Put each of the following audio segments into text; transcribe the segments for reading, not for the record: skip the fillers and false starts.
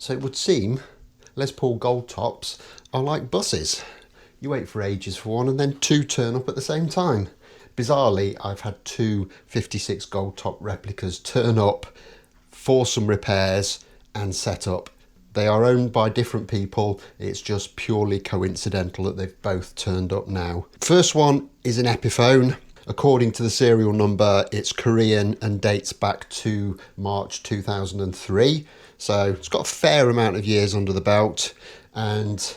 So it would seem Les Paul Goldtops are like buses. You wait for ages for one and then two turn up at the same time. Bizarrely, I've had two 56 Goldtop replicas turn up for some repairs and set up. They are owned by different people. It's just purely coincidental that they've both turned up now. First one is an Epiphone. According to the serial number, it's Korean and dates back to March 2003. So it's got a fair amount of years under the belt and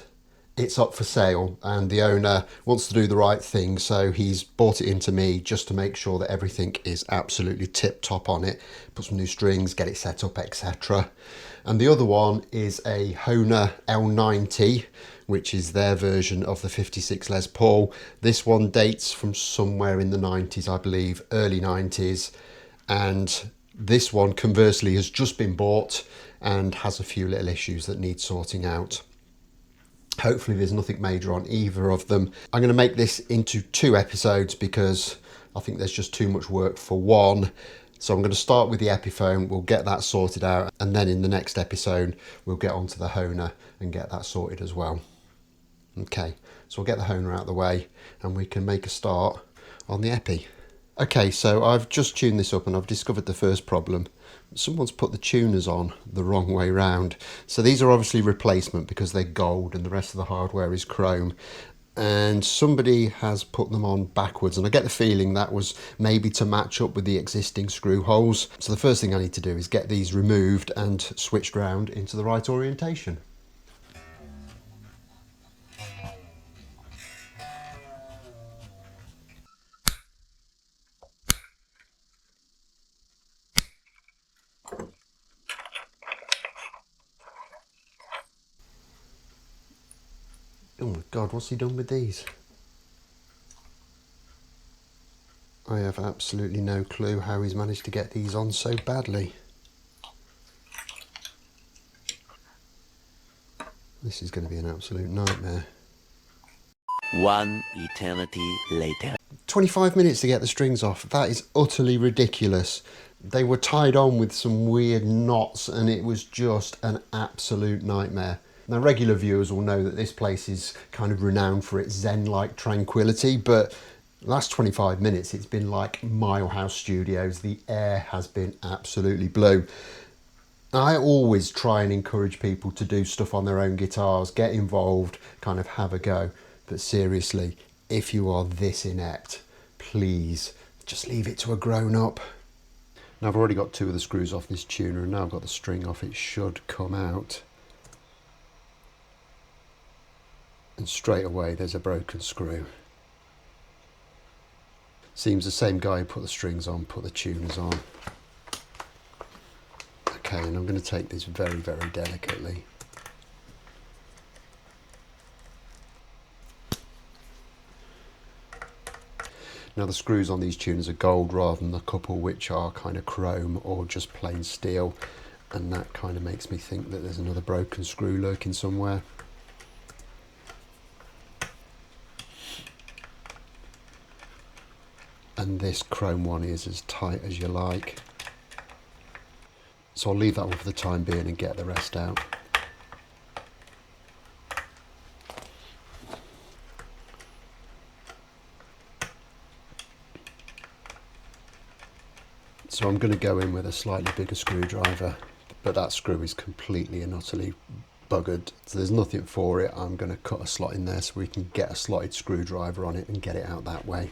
it's up for sale, and the owner wants to do the right thing, so he's bought it into me just to make sure that everything is absolutely tip top on it, put some new strings, get it set up, etc. And the other one is a Hohner L90, which is their version of the 56 Les Paul. This one dates from somewhere in the 90s, I believe, early 90s, and this one conversely has just been bought and has a few little issues that need sorting out. Hopefully there's nothing major on either of them. I'm going to make this into 2 episodes because I think there's just too much work for one. So I'm going to start with the Epiphone, we'll get that sorted out, and then in the next episode we'll get onto the Hohner and get that sorted as well. Okay, so we'll get the Hohner out of the way and we can make a start on the Epi. Okay, so I've just tuned this up and I've discovered the first problem. Someone's put the tuners on the wrong way round. So these are obviously replacement because they're gold and the rest of the hardware is chrome. And somebody has put them on backwards, and I get the feeling that was maybe to match up with the existing screw holes. So the first thing I need to do is get these removed and switched round into the right orientation. Oh my God, what's he done with these? I have absolutely no clue how he's managed to get these on so badly. This is going to be an absolute nightmare. 1 eternity later. 25 minutes to get the strings off. That is utterly ridiculous. They were tied on with some weird knots and it was just an absolute nightmare. Now, regular viewers will know that this place is kind of renowned for its zen-like tranquility, but the last 25 minutes it's been like Milehouse Studios. The air has been absolutely blue. I always try and encourage people to do stuff on their own guitars, get involved, kind of have a go. But seriously, if you are this inept, please just leave it to a grown-up. Now, I've already got 2 of the screws off this tuner and now I've got the string off. It should come out. And straight away there's a broken screw. Seems the same guy who put the strings on, put the tuners on. Okay, and I'm going to take this very, very delicately. Now the screws on these tuners are gold rather than the couple which are kind of chrome or just plain steel, and that kind of makes me think that there's another broken screw lurking somewhere. And this chrome one is as tight as you like. So I'll leave that one for the time being and get the rest out. So I'm going to go in with a slightly bigger screwdriver, but that screw is completely and utterly buggered. So there's nothing for it. I'm going to cut a slot in there so we can get a slotted screwdriver on it and get it out that way.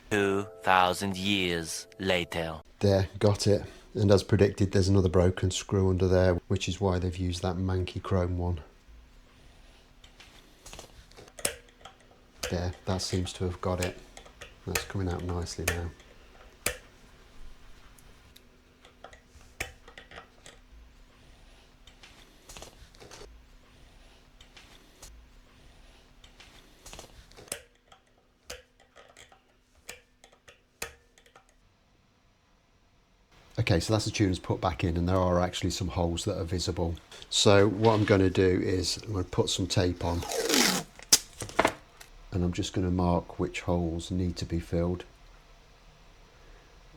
"2,000 years later." There, got it. And as predicted, there's another broken screw under there, which is why they've used that manky chrome one. There, that seems to have got it. That's coming out nicely now. Okay, so that's the tuners put back in, and there are actually some holes that are visible. So what I'm going to do is I'm going to put some tape on, and I'm just going to mark which holes need to be filled.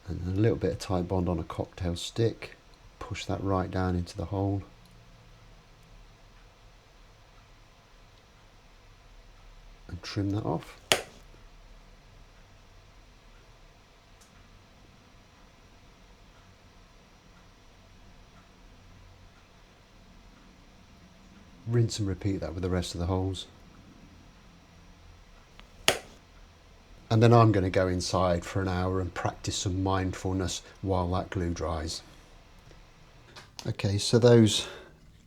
And a little bit of tight bond on a cocktail stick, push that right down into the hole. And trim that off. Rinse and repeat that with the rest of the holes. And then I'm going to go inside for an hour and practice some mindfulness while that glue dries. Okay, so those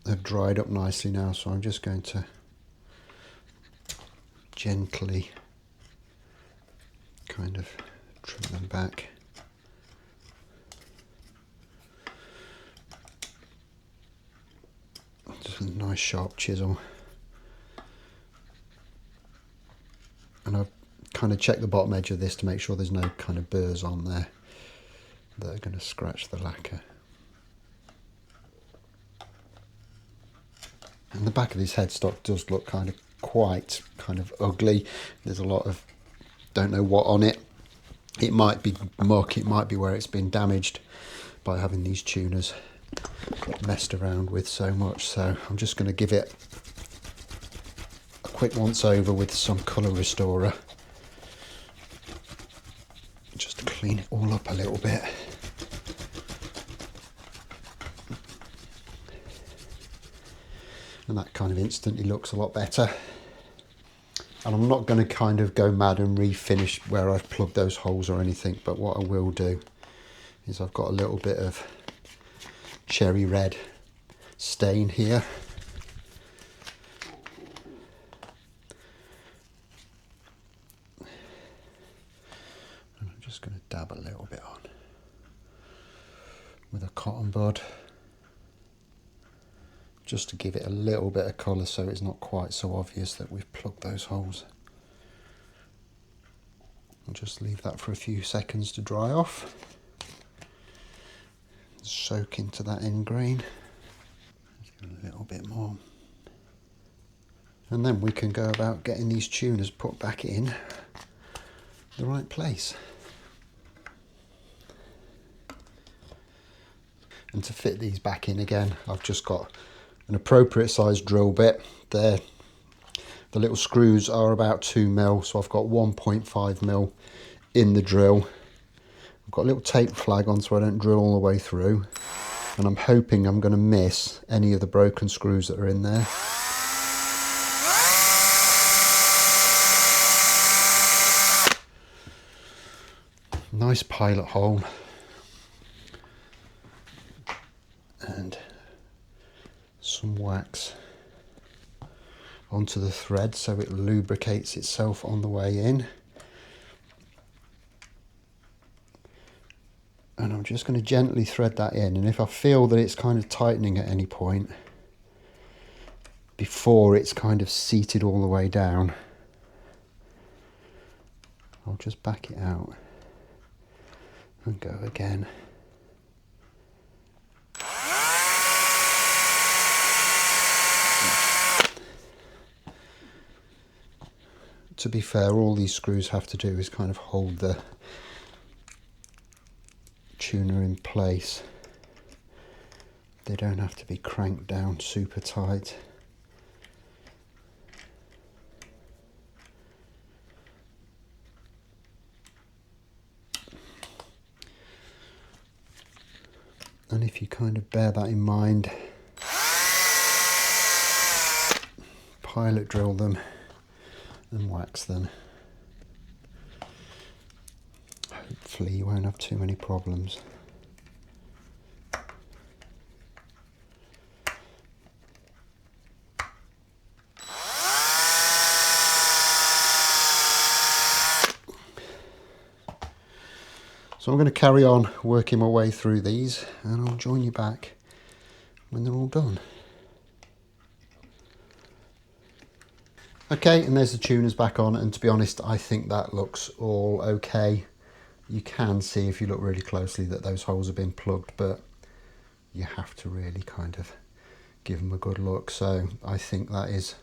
have dried up nicely now, so I'm just going to gently kind of trim them back. Just a nice sharp chisel. And I've kind of checked the bottom edge of this to make sure there's no kind of burrs on there that are going to scratch the lacquer. And the back of this headstock does look quite ugly. There's a lot of don't know what on it. It might be muck, it might be where it's been damaged by having these tuners messed around with so much. So I'm just going to give it a quick once over with some colour restorer just to clean it all up a little bit. And that kind of instantly looks a lot better. And I'm not going to kind of go mad and refinish where I've plugged those holes or anything, but what I will do is I've got a little bit of cherry red stain here. And I'm just going to dab a little bit on with a cotton bud, just to give it a little bit of colour so it's not quite so obvious that we've plugged those holes. I'll just leave that for a few seconds to dry off. Soak into that end grain. A little bit more. And then we can go about getting these tuners put back in the right place. And to fit these back in again, I've just got an appropriate sized drill bit there. The little screws are about 2mm, so I've got 1.5mm in the drill. I've got a little tape flag on so I don't drill all the way through, and I'm hoping I'm going to miss any of the broken screws that are in there. Nice pilot hole. And some wax onto the thread so it lubricates itself on the way in. And I'm just going to gently thread that in, and if I feel that it's kind of tightening at any point before it's kind of seated all the way down, I'll just back it out and go again. To be fair, all these screws have to do is kind of hold the tuner in place. They don't have to be cranked down super tight. And if you kind of bear that in mind, pilot drill them and wax them. Hopefully you won't have too many problems. So I'm going to carry on working my way through these, and I'll join you back when they're all done. Okay, and there's the tuners back on, and to be honest, I think that looks all okay. You can see if you look really closely that those holes have been plugged, but you have to really kind of give them a good look. So I think that is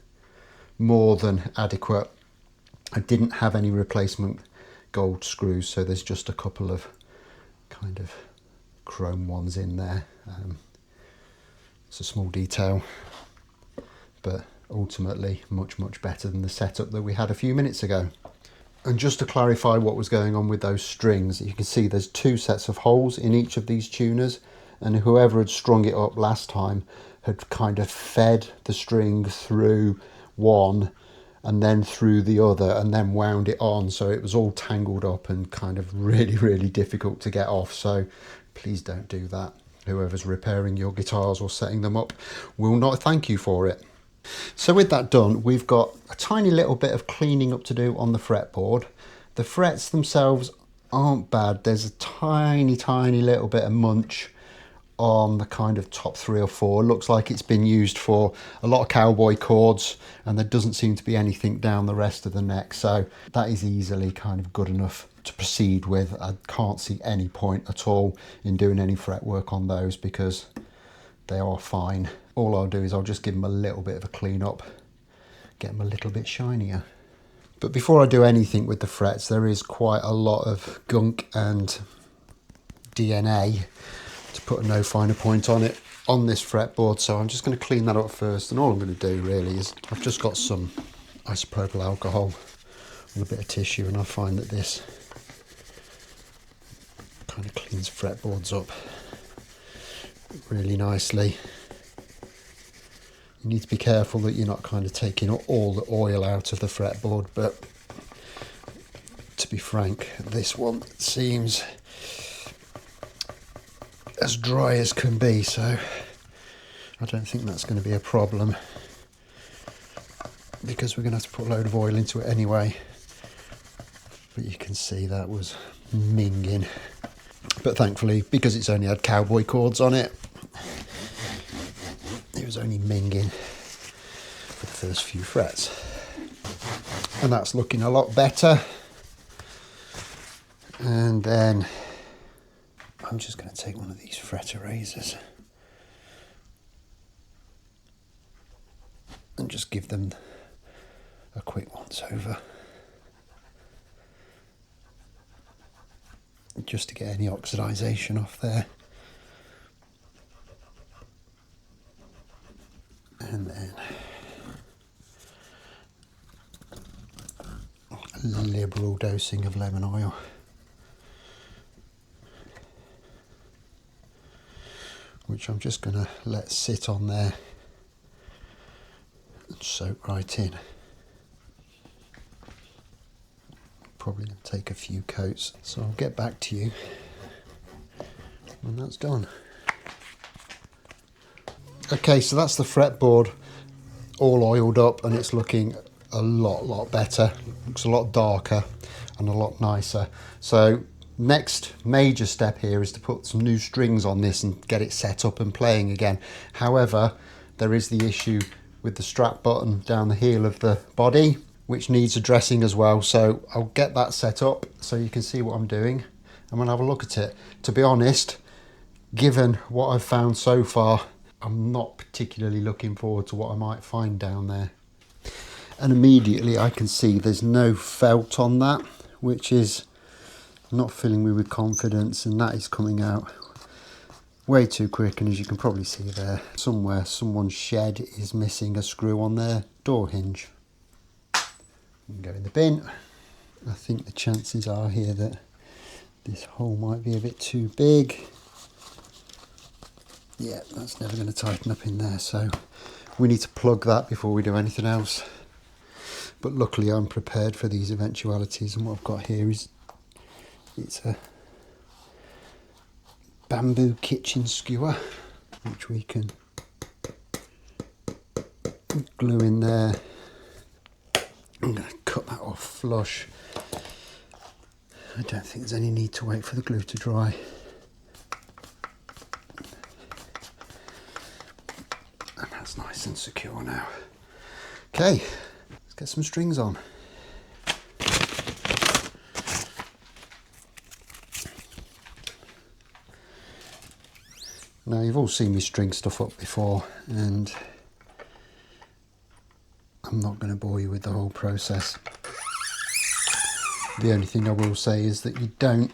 more than adequate. I didn't have any replacement gold screws, so there's just a couple of kind of chrome ones in there. It's a small detail, but ultimately much better than the setup that we had a few minutes ago. And just to clarify what was going on with those strings, you can see there's two sets of holes in each of these tuners, and whoever had strung it up last time had kind of fed the string through one and then through the other and then wound it on, so it was all tangled up and kind of really difficult to get off. So please don't do that. Whoever's repairing your guitars or setting them up will not thank you for it. So with that done, we've got a tiny little bit of cleaning up to do on the fretboard. The frets themselves aren't bad. There's a tiny little bit of munch on the kind of top 3 or 4. Looks like it's been used for a lot of cowboy chords, and there doesn't seem to be anything down the rest of the neck, so that is easily kind of good enough to proceed with. I can't see any point at all in doing any fret work on those because they are fine. All I'll do is I'll just give them a little bit of a clean up, get them a little bit shinier. But before I do anything with the frets, there is quite a lot of gunk and DNA, to put a no finer point on it, on this fretboard. So I'm just going to clean that up first, and all I'm going to do really is I've just got some isopropyl alcohol and a bit of tissue, and I find that this kind of cleans fretboards up really nicely. You need to be careful that you're not kind of taking all the oil out of the fretboard, but to be frank, this one seems as dry as can be, so I don't think that's going to be a problem, because we're going to have to put a load of oil into it anyway. But you can see that was minging, but thankfully, because it's only had cowboy chords on it, it was only minging for the first few frets, and that's looking a lot better. And then I'm just going to take one of these fret erasers and just give them a quick once over, just to get any oxidisation off there. And then a liberal dosing of lemon oil. Which I'm just going to let sit on there and soak right in. Probably going to take a few coats, so I'll get back to you when that's done. Okay, so that's the fretboard all oiled up, and it's looking a lot better. Looks a lot darker and a lot nicer. So next major step here is to put some new strings on this and get it set up and playing again. However, there is the issue with the strap button down the heel of the body, which needs addressing as well. So I'll get that set up so you can see what I'm doing, and we'll have a look at it. To be honest, given what I've found so far, I'm not particularly looking forward to what I might find down there. And immediately I can see there's no felt on that, which is not filling me with confidence, and that is coming out way too quick. And as you can probably see there, somewhere someone's shed is missing a screw on their door hinge. You can go in the bin. I think the chances are here that this hole might be a bit too big. Yeah, that's never going to tighten up in there, so we need to plug that before we do anything else. But luckily I'm prepared for these eventualities, and what I've got here is, it's a bamboo kitchen skewer, which we can glue in there. I'm going to cut that off flush, I don't think there's any need to wait for the glue to dry. And that's nice and secure now. Okay, let's get some strings on. Now you've all seen me string stuff up before, and I'm not going to bore you with the whole process. The only thing I will say is that you don't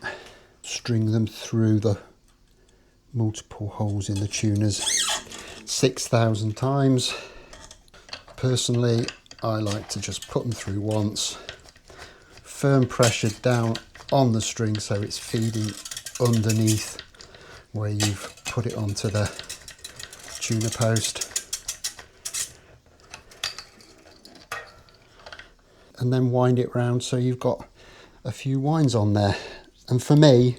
string them through the multiple holes in the tuners 6,000 times. Personally, I like to just put them through once, firm pressure down on the string so it's feeding underneath where you've put it onto the tuner post, and then wind it round so you've got a few winds on there. And for me,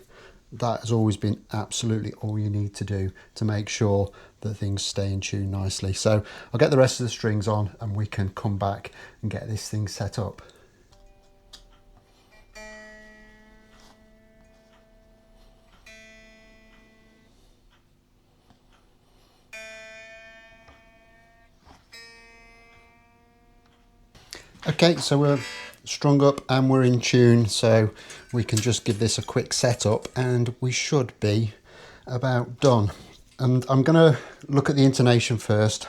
that has always been absolutely all you need to do to make sure that things stay in tune nicely. So I'll get the rest of the strings on and we can come back and get this thing set up. Okay, so we're strung up and we're in tune, so we can just give this a quick setup and we should be about done. And I'm going to look at the intonation first.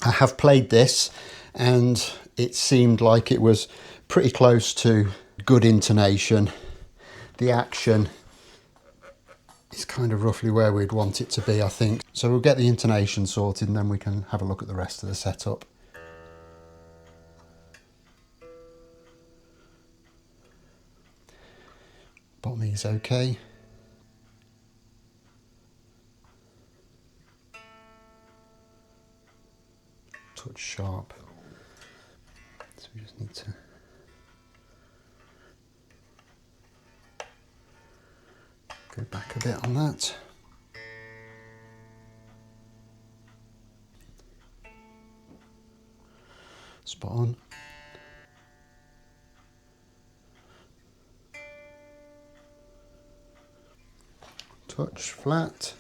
I have played this and it seemed like it was pretty close to good intonation. The action is kind of roughly where we'd want it to be, I think. So we'll get the intonation sorted and then we can have a look at the rest of the setup. Bottom is okay. Touch sharp. So we just need to go back a bit on that. Spot on. Touch flat.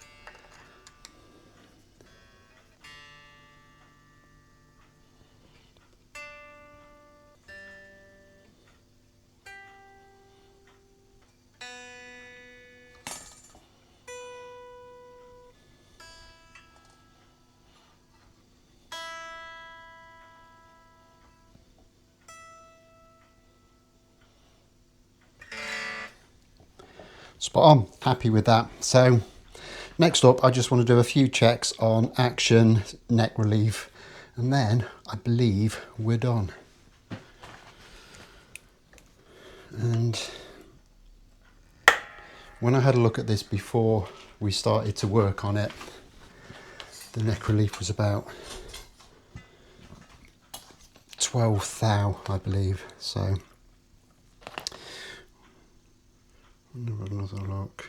Spot on, happy with that. So next up, I just want to do a few checks on action, neck relief, and then I believe we're done. And when I had a look at this before we started to work on it, the neck relief was about 12 thou, I believe. So have another look.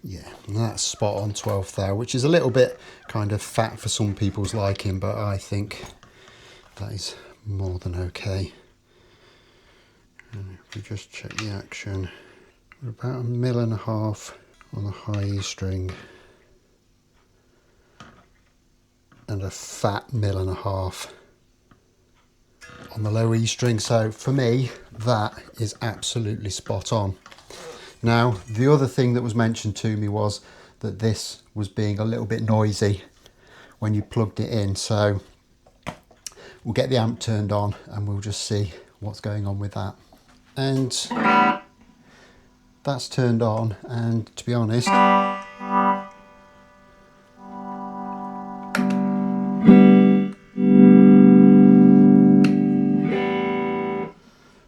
Yeah, that's spot on 12 thou, which is a little bit kind of fat for some people's liking, but I think that is more than okay. And if we just check the action, we're about 1.5 mil on the high E string and a fat 1.5 mil on the low E string. So for me, that is absolutely spot on. Now, the other thing that was mentioned to me was that this was being a little bit noisy when you plugged it in. So we'll get the amp turned on and we'll just see what's going on with that. And that's turned on, and to be honest,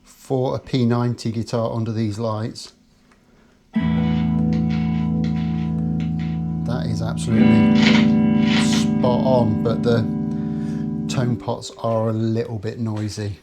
for a P90 guitar under these lights, that is absolutely spot on, but the tone pots are a little bit noisy.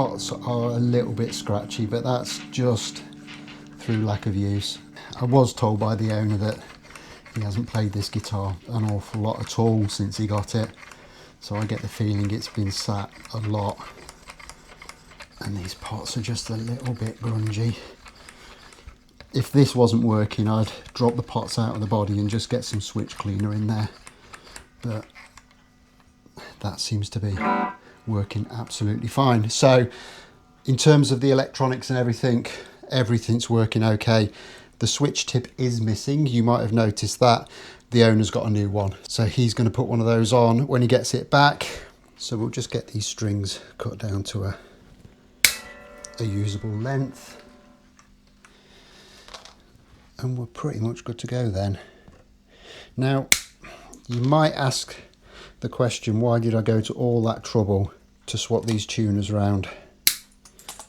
pots are a little bit scratchy, but that's just through lack of use. I was told by the owner that he hasn't played this guitar an awful lot at all since he got it, so I get the feeling it's been sat a lot, and these pots are just a little bit grungy. If this wasn't working, I'd drop the pots out of the body and just get some switch cleaner in there, but that seems to be working absolutely fine. So in terms of the electronics and everything, everything's working okay. The switch tip is missing. You might have noticed that. The owner's got a new one, so he's going to put one of those on when he gets it back. So we'll just get these strings cut down to a usable length, and we're pretty much good to go then. Now you might ask the question, why did I go to all that trouble to swap these tuners around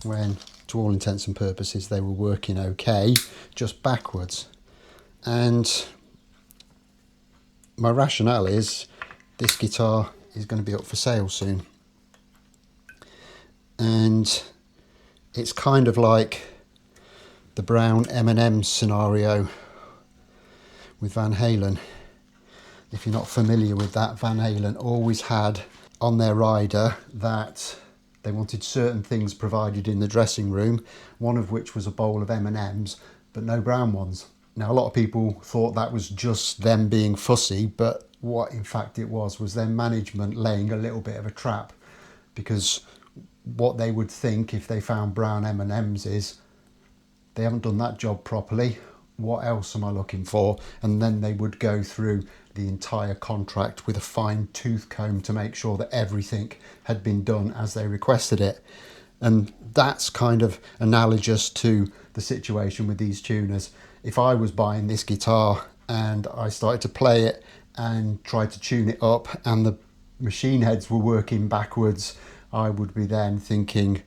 when to all intents and purposes they were working okay, just backwards? And my rationale is this guitar is going to be up for sale soon, and it's kind of like the brown M&M scenario with Van Halen. If you're not familiar with that, Van Halen always had on their rider that they wanted certain things provided in the dressing room, one of which was a bowl of M&Ms, but no brown ones. Now, a lot of people thought that was just them being fussy, but what in fact it was their management laying a little bit of a trap, because what they would think if they found brown M&Ms is, they haven't done that job properly, what else am I looking for? And then they would go through the entire contract with a fine tooth comb to make sure that everything had been done as they requested it. And that's kind of analogous to the situation with these tuners. If I was buying this guitar and I started to play it and tried to tune it up and the machine heads were working backwards, I would be then thinking,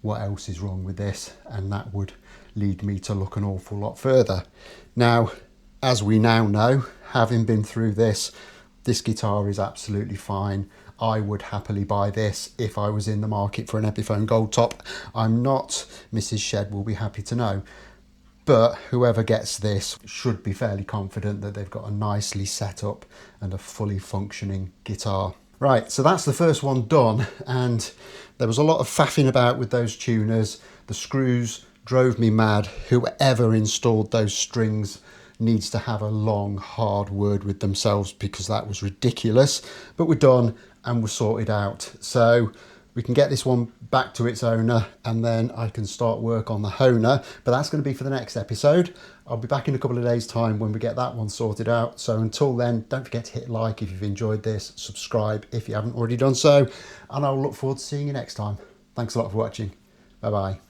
what else is wrong with this? And that would lead me to look an awful lot further. Now, as we now know, having been through this guitar is absolutely fine. I would happily buy this if I was in the market for an Epiphone Goldtop. I'm not, Mrs. Shed will be happy to know. But whoever gets this should be fairly confident that they've got a nicely set up and a fully functioning guitar. Right, so that's the first one done, and there was a lot of faffing about with those tuners. The screws drove me mad. Whoever installed those strings needs to have a long, hard word with themselves, because that was ridiculous. But we're done and we're sorted out. So we can get this one back to its owner, and then I can start work on the Honer, but that's going to be for the next episode. I'll be back in a couple of days' time when we get that one sorted out. So until then, don't forget to hit like if you've enjoyed this, subscribe if you haven't already done so, and I'll look forward to seeing you next time. Thanks a lot for watching. Bye bye.